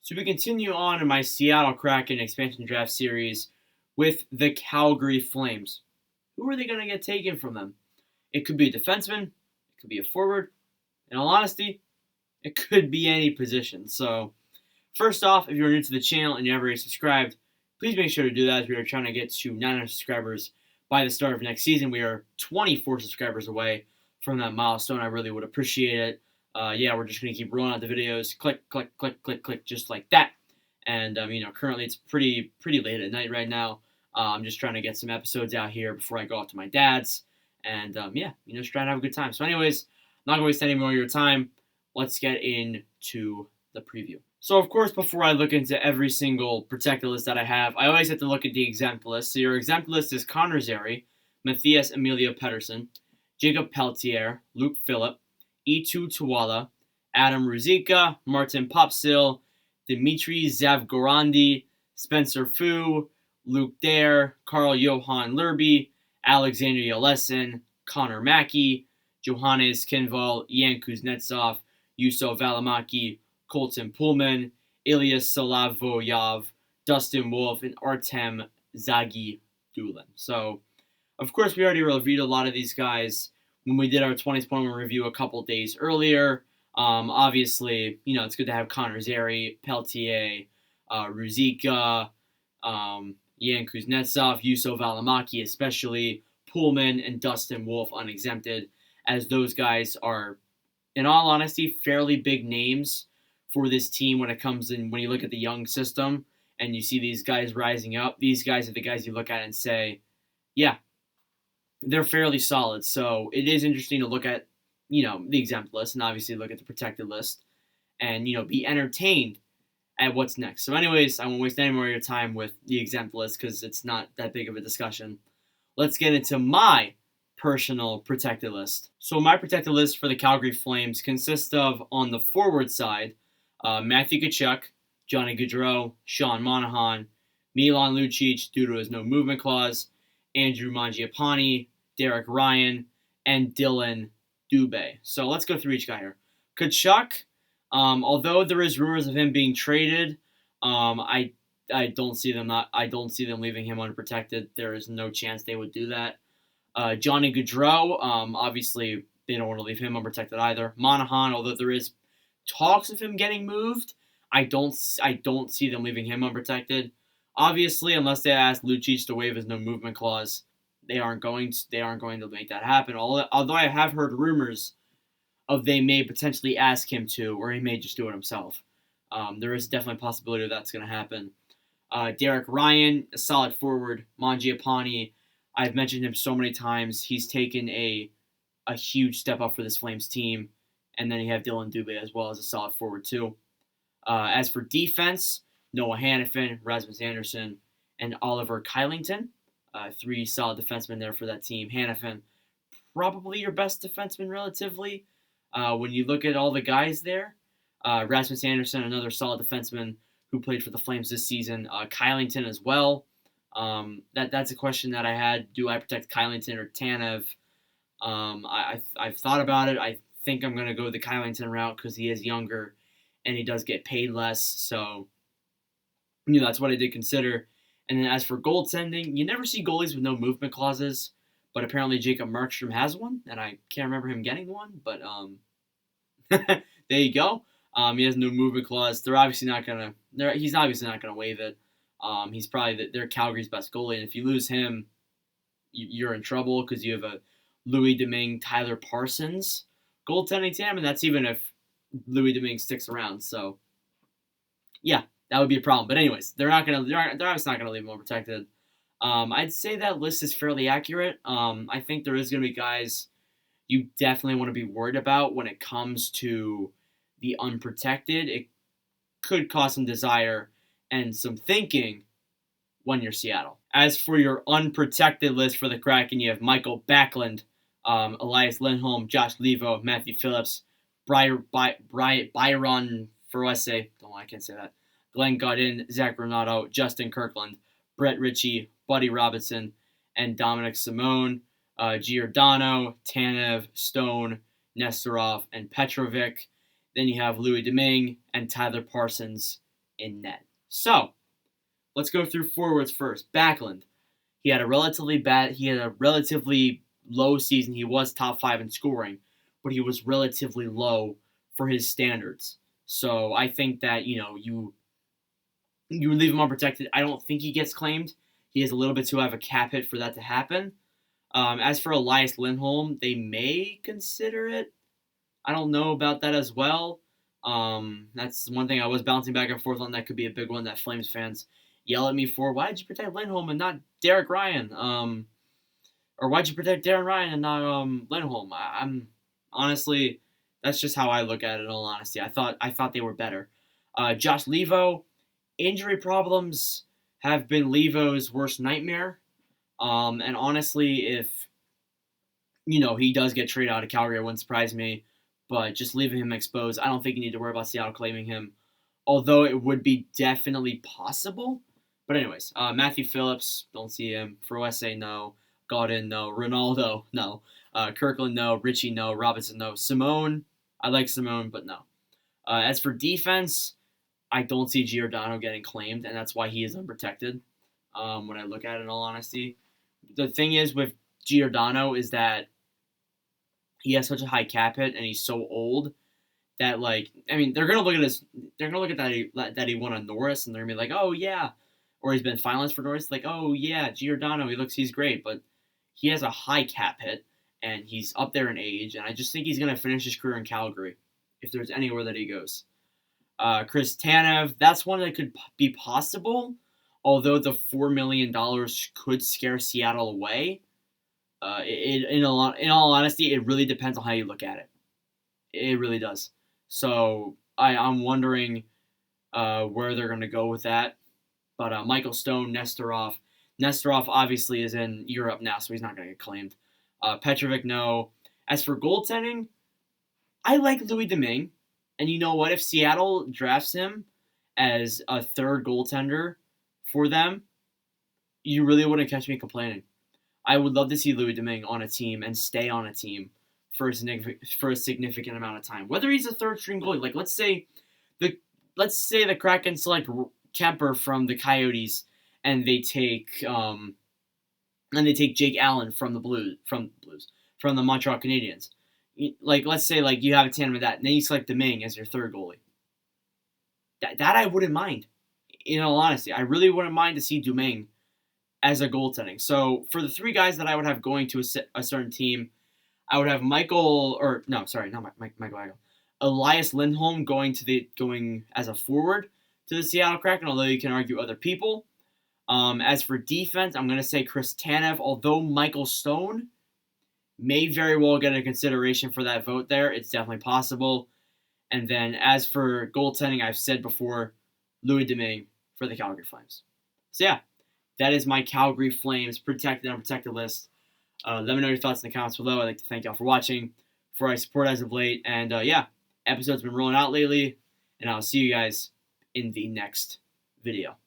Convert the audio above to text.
So we continue on in my Seattle Kraken expansion draft series with the Calgary Flames. Who are they going to get taken from them? It could be a defenseman, it could be a forward. In all honesty, it could be any position. So, first off, if you're new to the channel and you haven't already subscribed, please make sure to do that as we are trying to get to 900 subscribers by the start of next season. We are 24 subscribers away from that milestone. I really would appreciate it. We're just going to keep rolling out the videos. Click, click, click, click, click, just like that. And, currently it's pretty late at night right now. I'm just trying to get some episodes out here before I go off to my dad's. And, just trying to have a good time. So anyways, not going to waste any more of your time. Let's get into the preview. So, of course, before I look into every single protected list that I have, I always have to look at the exempt list. So your exempt list is Connor Zary, Matthias Emilio Pettersson, Jacob Peltier, Luke Phillip, Eetu Tuwala, Adam Ruzicka, Martin Popsil, Dimitri Zavgorandi, Spencer Fu, Luke Dare, Carl Johan Lerby, Alexander Yelesin, Connor Mackey, Johannes Kinval, Yan Kuznetsov, Yuso Valimaki, Colton Pullman, Ilya Salavoyov, Dustin Wolf, and Artem Zagi-Dulin. So, of course, we already reviewed a lot of these guys when we did our 2021 review a couple days earlier. Obviously, it's good to have Connor Zary, Peltier, Ruzicka, Yan Kuznetsov, Yuso Valimaki, especially Pullman and Dustin Wolf unexempted, as those guys are, in all honesty, fairly big names for this team when you look at the young system and you see these guys rising up. These guys are the guys you look at and say, yeah, they're fairly solid. So it is interesting to look at, the exempt list and obviously look at the protected list and, be entertained at what's next. So anyways, I won't waste any more of your time with the exempt list because it's not that big of a discussion. Let's get into my personal protected list. So my protected list for the Calgary Flames consists of, on the forward side, Matthew Tkachuk, Johnny Gaudreau, Sean Monahan, Milan Lucic due to his no movement clause, Andrew Mangiapane, Derek Ryan, and Dylan Dubé. So let's go through each guy here. Tkachuk, although there is rumors of him being traded, I don't see them leaving him unprotected. There is no chance they would do that. Johnny Gaudreau, obviously they don't want to leave him unprotected either. Monahan, although there is talks of him getting moved, I don't see them leaving him unprotected. Obviously, unless they ask Lucic to waive his no movement clause, they aren't going to make that happen. Although I have heard rumors of they may potentially ask him to, or he may just do it himself. There is definitely a possibility that's going to happen. Derek Ryan, a solid forward. Mangiapane, I've mentioned him so many times. He's taken a huge step up for this Flames team. And then you have Dylan Dubé as well as a solid forward too. As for defense, Noah Hannafin, Rasmus Andersson, and Oliver Kylington. Three solid defensemen there for that team. Hannafin, probably your best defenseman relatively. When you look at all the guys there, Rasmus Andersson, another solid defenseman who played for the Flames this season. Kylington as well. That's a question that I had. Do I protect Kylington or Tanev? I've thought about it. I think I'm going to go the Kylington route because he is younger and he does get paid less. So, that's what I did consider. And then as for goaltending, you never see goalies with no movement clauses, but apparently Jacob Markstrom has one, and I can't remember him getting one, but there you go. He has no movement clause. He's obviously not gonna waive it. He's probably their Calgary's best goalie, and if you lose him, you're in trouble because you have a Louis Domingue, Tyler Parsons goaltending team, and that's even if Louis Domingue sticks around. So, yeah, that would be a problem. But anyways, they're obviously not gonna leave him unprotected. I'd say that list is fairly accurate. I think there is gonna be guys you definitely want to be worried about when it comes to the unprotected. It could cause some desire and some thinking when you're Seattle. As for your unprotected list for the Kraken, you have Michael Backlund, Elias Lindholm, Josh Levo, Matthew Phillips, Byron Ferrese, I can't say that, Glenn Godin, Zach Renato, Justin Kirkland, Brett Ritchie, Buddy Robinson, and Dominic Simone, Giordano, Tanev, Stone, Nestorov, and Petrovic. Then you have Louis Domingue and Tyler Parsons in net. So let's go through forwards first. Backlund. He had a relatively low season. He was top 5 in scoring, but he was relatively low for his standards. So I think that you leave him unprotected. I don't think he gets claimed. He is a little bit too high of a cap hit for that to happen. As for Elias Lindholm, they may consider it. I don't know about that as well. That's one thing I was bouncing back and forth on. That could be a big one that Flames fans yell at me for. Why did you protect Lindholm and not Derek Ryan? Or why'd you protect Darren Ryan and not Lindholm? I'm honestly, that's just how I look at it. In all honesty, I thought they were better. Josh Levo, injury problems have been Levo's worst nightmare. And honestly, if he does get traded out of Calgary, it wouldn't surprise me. But just leaving him exposed, I don't think you need to worry about Seattle claiming him. Although it would be definitely possible. But anyways, Matthew Phillips, don't see him. Froese, no. Godin, no. Ronaldo, no. Kirkland, no. Richie, no. Robinson, no. Simone, I like Simone, but no. As for defense, I don't see Giordano getting claimed, and that's why he is unprotected. When I look at it, in all honesty, the thing is with Giordano is that he has such a high cap hit, and he's so old that they're gonna look at that he won on Norris, and they're gonna be like, oh yeah, or he's been finalist for Norris, like, oh yeah, Giordano, he's great, but he has a high cap hit, and he's up there in age, and I just think he's gonna finish his career in Calgary if there's anywhere that he goes. Chris Tanev, that's one that could be possible, although the $4 million could scare Seattle away. In all honesty, it really depends on how you look at it. It really does. So I'm wondering where they're going to go with that. But Michael Stone, Nestorov. Nestorov obviously is in Europe now, so he's not going to get claimed. Petrovic, no. As for goaltending, I like Louis Domingue. And you know what? If Seattle drafts him as a third goaltender for them, you really wouldn't catch me complaining. I would love to see Louis Domingue on a team and stay on a team for a significant amount of time. Whether he's a third string goalie, like let's say the Kraken select Kemper from the Coyotes, and they take Jake Allen from the Montreal Canadiens. Like let's say you have a tandem of that, and then you select Domingue as your third goalie. That I wouldn't mind. In all honesty, I really wouldn't mind to see Domingue as a goaltending. So for the three guys that I would have going to a certain team, I would have Elias Lindholm going as a forward to the Seattle Kraken, although you can argue other people. As for defense, I'm going to say Chris Tanev, although Michael Stone may very well get a consideration for that vote there. It's definitely possible. And then as for goaltending, I've said before, Louis Domingue for the Calgary Flames. So yeah, that is my Calgary Flames protected and unprotected list. Let me know your thoughts in the comments below. I'd like to thank y'all for watching, for our support as of late. And episodes been rolling out lately. And I'll see you guys in the next video.